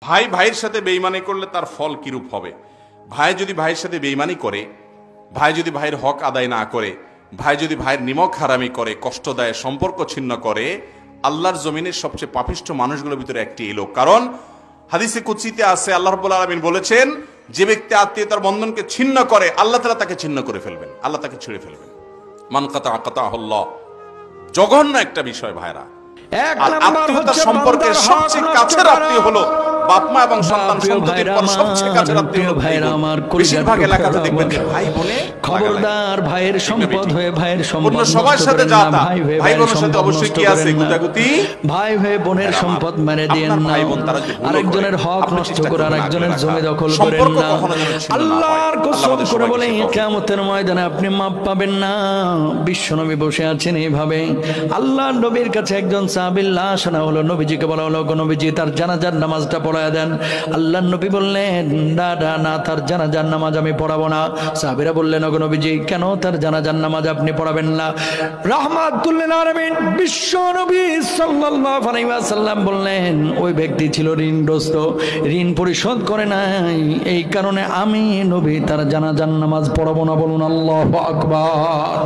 ভাই ভাইয়ের সাথে বেঈমানি করলে তার ফল কিরূপ হবে? ভাই যদি ভাইয়ের সাথে বেঈমানি করে, ভাই যদি ভাইয়ের হক আদায় না করে, ভাই যদি ভাইয়ের নিমক হারামি করে, কষ্ট দেয়, সম্পর্ক ছিন্ন করে, আল্লাহর জমিনের সবচেয়ে পাপিষ্ঠ মানুষগুলোর ভিতরে একটি এলো। কারণ হাদিসে কুদসিতে আছে, আল্লাহ রাব্বুল আলামিন বলেছেন, যে ব্যক্তি আত্মীয়তার বন্ধনকে ছিন্ন করে আল্লাহ তাআলা তাকে ছিন্ন করে ফেলবেন, আল্লাহ তাকে ছিঁড়ে ফেলবেন। মান কাতা কাতাহুল্লাহ। জঘন্য একটা বিষয় ভাইরা। আত্মীয়তার সম্পর্কের সবচেয়ে কাছের আত্মীয় হলো বাপ মা এবং সন্তান সন্ততির পর সবচেয়ে কাছের আত্মীয় হলো ভাই বোন। বেশিরভাগ এলাকাতে দেখবেন যে ভাই বোনে খবরদার, ভাইয়ের সম্পদ হয়ে ভাইয়ের সম্পদ অন্য সবার সাথে যাতা, ভাই বোনের সাথে অবশ্যই কি আছে গুতাগুতি, ভাই হয়ে বোনের সম্পদ মেরে দিয়েন না, আরেকজনের হক নষ্ট করে আরেকজনের জমি দখল করেন না। আল্লাহর কসম করে বলে কিয়ামতের ময়দানে আপনি মাপ পাবেন না। বিশ্বনবী বসে আছেন এইভাবে, আল্লাহর নবীর কাছে একজন সাহাবীর লাশ আনা হলো। নবীজিকে বলা হলো, নবীজি তার জানাজার নামাজটা পড়ায় দেন। আল্লাহর নবী বললেন, না, তার জানাজার নামাজ আমি পড়াবো না। সাহাবীরা বললেন, ওগো নবীজি, কেন তার জানাজার নামাজ আপনি পড়াবেন না? রাহমাতুল লিল আলামিন বিশ্ব নবী সাল্লাল্লাহু আলাইহি ওয়াসাল্লাম বললেন, ওই ব্যক্তি ছিল ঋণগ্রস্ত, ঋণ পরিশোধ করে নাই, এই কারণে আমি নবী তার জানাজার নামাজ পড়াবো না। বলুন আল্লাহু আকবার।